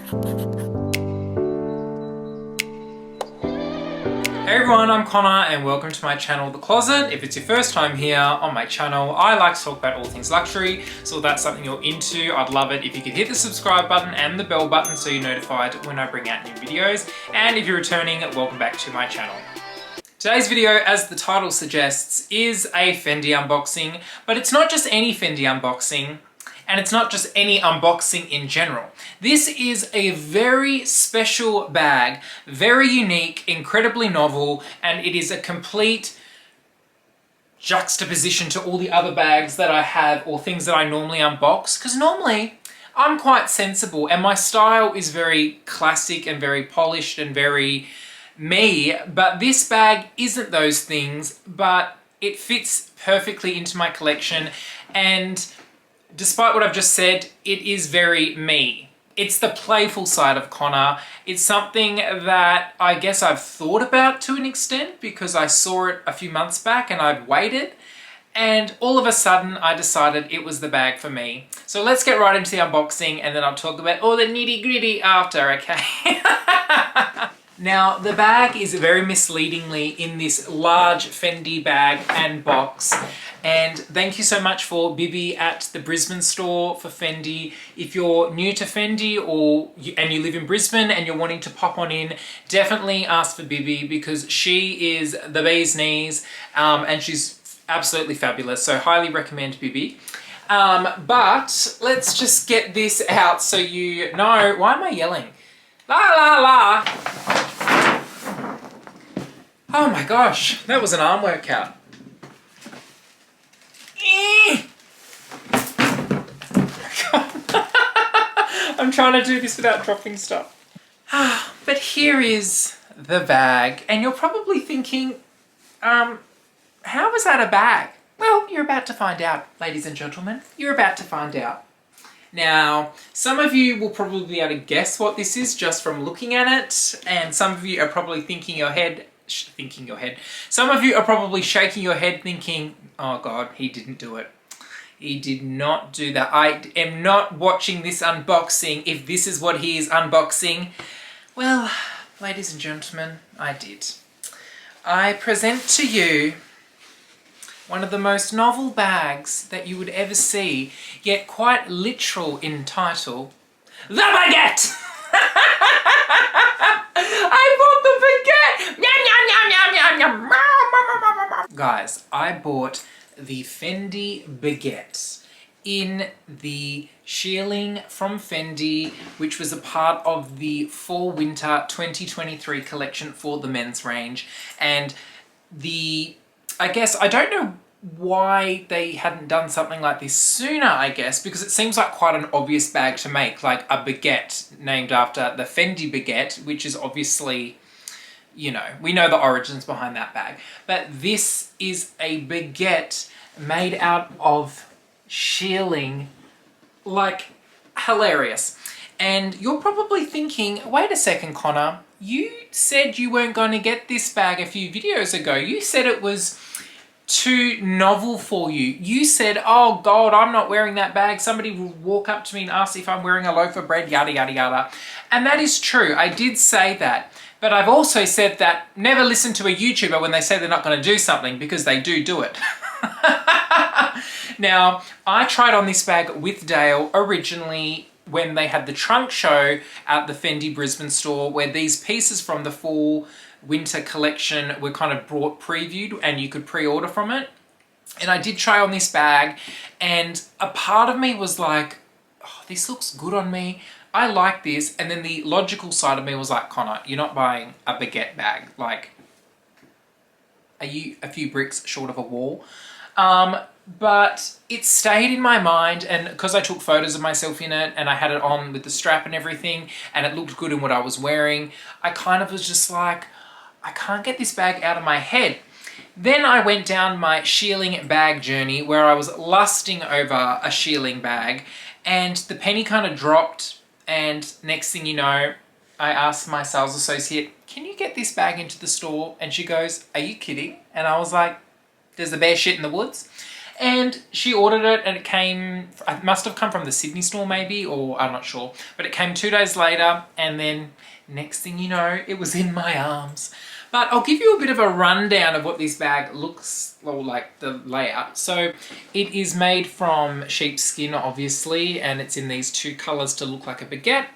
Hey everyone, I'm Connor and welcome to my channel, The Closet. If it's your first time here on my channel, I like to talk about all things luxury, so if that's something you're into, I'd love it if you could hit the subscribe button and the bell button so you're notified when I bring out new videos. And if you're returning, welcome back to my channel. Today's video, as the title suggests, is a Fendi unboxing, but it's not just any Fendi unboxing, and it's not just any unboxing in general. This is a very special bag, very unique, incredibly novel, and it is a complete juxtaposition to all the other bags that I have or things that I normally unbox, because normally I'm quite sensible and my style is very classic and very polished and very me, but this bag isn't those things, but it fits perfectly into my collection, and despite what I've just said, it is very me. It's the playful side of Connor. It's something that I guess I've thought about to an extent because I saw it a few months back and I've waited, and all of a sudden I decided it was the bag for me. So let's get right into the unboxing and then I'll talk about all the nitty gritty after, okay? Now, the bag is very misleadingly in this large Fendi bag and box. And thank you so much for Bibi at the Brisbane store for Fendi. If you're new to Fendi and you live in Brisbane and you're wanting to pop on in, definitely ask for Bibi because she is the bee's knees and she's absolutely fabulous. So highly recommend Bibi. But let's just get this out so you know. Why am I yelling? La la la! Oh my gosh, that was an arm workout. I'm trying to do this without dropping stuff. But here is the bag, and you're probably thinking, how is that a bag? Well, you're about to find out, ladies and gentlemen. You're about to find out. Now, some of you will probably be able to guess what this is just from looking at it, and some of you are probably some of you are probably shaking your head thinking, oh God, he didn't do it. He did not do that. I am not watching this unboxing if this is what he is unboxing. Well, ladies and gentlemen, I did. I present to you one of the most novel bags that you would ever see, yet quite literal in title, the Baguette! I bought the Baguette! Yum, yum, yum, yum, yum. Guys, I bought the Fendi Baguette in the shearling from Fendi, which was a part of the Fall-Winter 2023 collection for the men's range. And I guess, I don't know why they hadn't done something like this sooner, I guess, because it seems like quite an obvious bag to make, like a baguette named after the Fendi Baguette, which is obviously, you know, we know the origins behind that bag. But this is a baguette made out of shearling, like, hilarious. And you're probably thinking, wait a second, Connor, you said you weren't going to get this bag a few videos ago. You said it was too novel for you. You said, oh God, I'm not wearing that bag. Somebody will walk up to me and ask if I'm wearing a loaf of bread, yada, yada, yada. And that is true. I did say that. But I've also said that never listen to a YouTuber when they say they're not going to do something, because they do it. Now, I tried on this bag with Dale originally when they had the trunk show at the Fendi Brisbane store, where these pieces from the fall winter collection were kind of previewed and you could pre-order from it. And I did try on this bag, and a part of me was like, oh, this looks good on me. I like this. And then the logical side of me was like, Connor, you're not buying a Baguette bag. Like, are you a few bricks short of a wall? But it stayed in my mind, and because I took photos of myself in it and I had it on with the strap and everything, and it looked good in what I was wearing, I kind of was just like, I can't get this bag out of my head. Then I went down my shearling bag journey where I was lusting over a shearling bag, and the penny kind of dropped, and next thing you know, I asked my sales associate, can you get this bag into the store? And she goes, are you kidding? And I was like, there's the bear shit in the woods. And she ordered it and it must have come from the Sydney store maybe, or I'm not sure. But it came 2 days later, and then next thing you know, it was in my arms. But I'll give you a bit of a rundown of what this bag looks like, the layout. So it is made from sheepskin, obviously, and it's in these 2 colors to look like a baguette.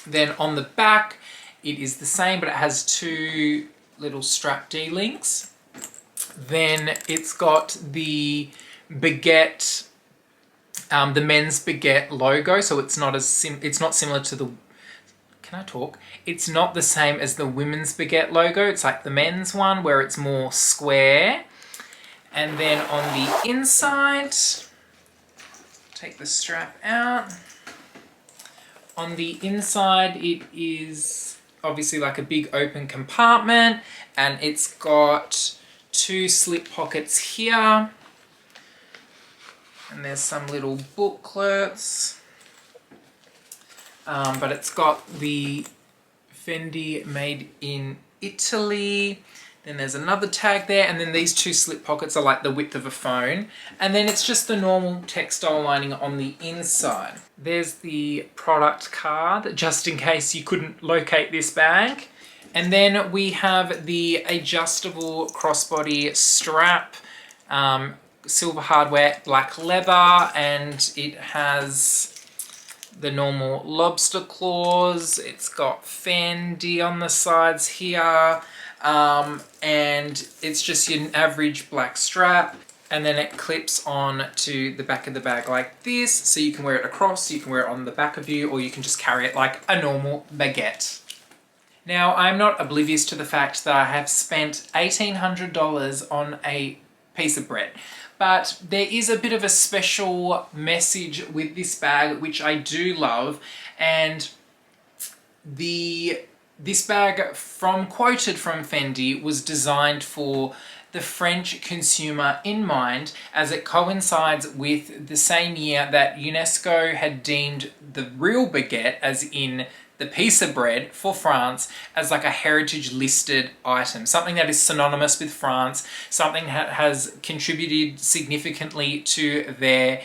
Then on the back, it is the same, but it has 2 little strap D-links. Then it's got the Baguette, the men's Baguette logo, so it's not similar to the, can I talk? It's not the same as the women's Baguette logo. It's like the men's one where it's more square. And then on the inside, take the strap out. On the inside, it is obviously like a big open compartment, and it's got 2 slip pockets here. And there's some little booklets. But it's got the FENDI made in Italy. Then there's another tag there, and then these 2 slip pockets are like the width of a phone. And then it's just the normal textile lining on the inside. There's the product card, just in case you couldn't locate this bag. And then we have the adjustable crossbody strap, silver hardware, black leather, and it has the normal lobster claws. It's got FENDI on the sides here. And it's just your average black strap, and then it clips on to the back of the bag like this, so you can wear it across, you can wear it on the back of you, or you can just carry it like a normal baguette. Now, I'm not oblivious to the fact that I have spent $1,800 on a piece of bread, but there is a bit of a special message with this bag which I do love, and this bag, quoted from FENDI, was designed for the French consumer in mind, as it coincides with the same year that UNESCO had deemed the real baguette, as in the piece of bread for France, as like a heritage listed item, something that is synonymous with France, something that has contributed significantly to their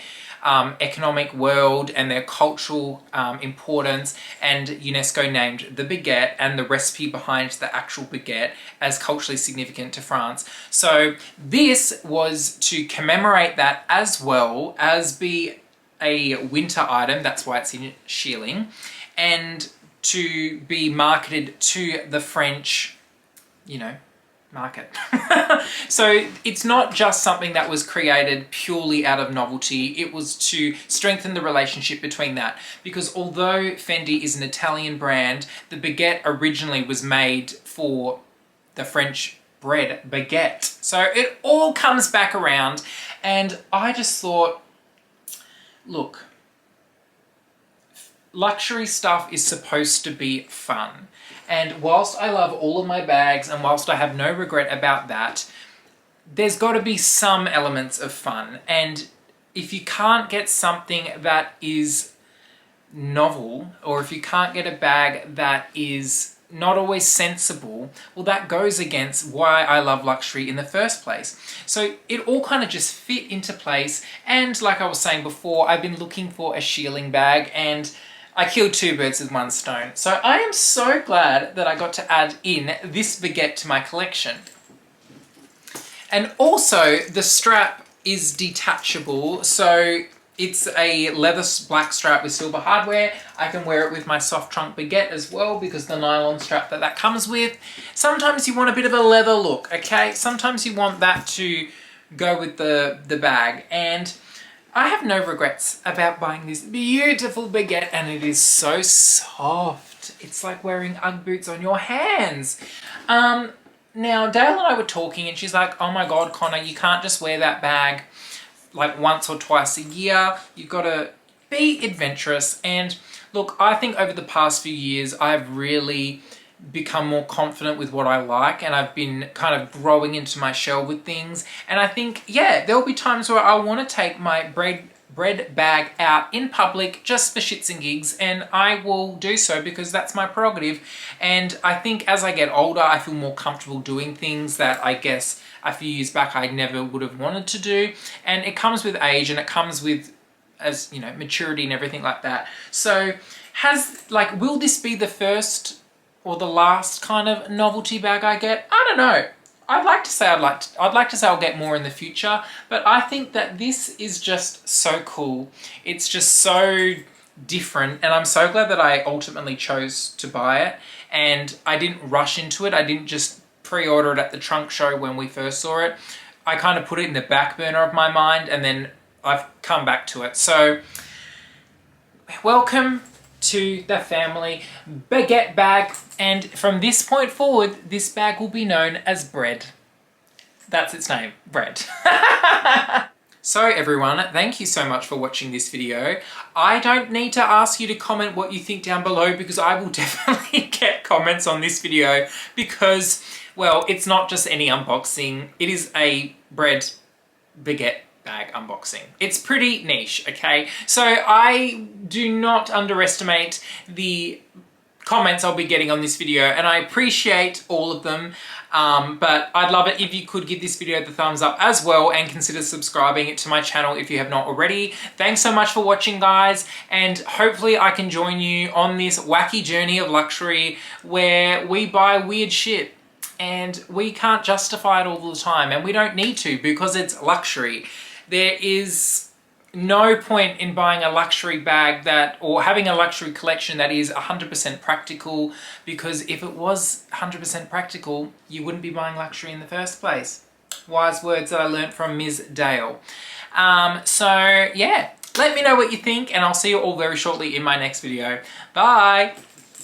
economic world and their cultural importance, and UNESCO named the baguette and the recipe behind the actual baguette as culturally significant to France. So this was to commemorate that, as well as be a winter item, that's why it's in shearling, and to be marketed to the French, market. So it's not just something that was created purely out of novelty, it was to strengthen the relationship between that. Because although FENDI is an Italian brand, the baguette originally was made for the French bread baguette. So it all comes back around, and I just thought, look, luxury stuff is supposed to be fun. And whilst I love all of my bags, and whilst I have no regret about that, there's got to be some elements of fun. And if you can't get something that is novel, or if you can't get a bag that is not always sensible, well, that goes against why I love luxury in the first place. So it all kind of just fit into place. And like I was saying before, I've been looking for a shearling bag, and I killed 2 birds with 1 stone. So I am so glad that I got to add in this baguette to my collection. And also, the strap is detachable, so it's a leather black strap with silver hardware. I can wear it with my soft trunk baguette as well, because the nylon strap that comes with. Sometimes you want a bit of a leather look, okay? Sometimes you want that to go with the bag, and I have no regrets about buying this beautiful baguette, and it is so soft. It's like wearing Ugg boots on your hands. Now, Dale and I were talking, and she's like, oh my God, Connor, you can't just wear that bag like once or twice a year. You've got to be adventurous. And look, I think over the past few years, I've really become more confident with what I like, and I've been kind of growing into my shell with things. And I think, yeah, there'll be times where I want to take my bread bag out in public just for shits and gigs, and I will do so because that's my prerogative. And I think as I get older, I feel more comfortable doing things that I guess a few years back I never would have wanted to do. And it comes with age, and it comes with, as you know, maturity and everything like that. So will this be the first or the last kind of novelty bag I get? I don't know. I'd like to say I'll get more in the future, but I think that this is just so cool. It's just so different, and I'm so glad that I ultimately chose to buy it, and I didn't rush into it. I didn't just pre-order it at the trunk show when we first saw it. I kind of put it in the back burner of my mind, and then I've come back to it. So welcome to the family. Baguette bag, and from this point forward this bag will be known as Bread. That's its name, Bread. So everyone, thank you so much for watching this video. I don't need to ask you to comment what you think down below, because I will definitely get comments on this video, because, well, it's not just any unboxing, it is a Bread baguette bag unboxing. It's pretty niche, okay? So I do not underestimate the comments I'll be getting on this video, and I appreciate all of them, but I'd love it if you could give this video the thumbs up as well, and consider subscribing to my channel if you have not already. Thanks so much for watching, guys, and hopefully I can join you on this wacky journey of luxury where we buy weird shit and we can't justify it all the time, and we don't need to, because it's luxury. There is no point in buying a luxury bag or having a luxury collection that is 100% practical, because if it was 100% practical, you wouldn't be buying luxury in the first place. Wise words that I learnt from Ms. Dale. So yeah, let me know what you think, and I'll see you all very shortly in my next video. Bye!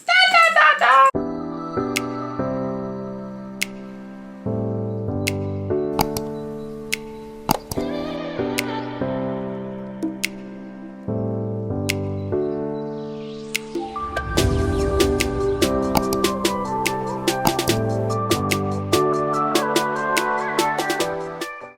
Da, da, da, da.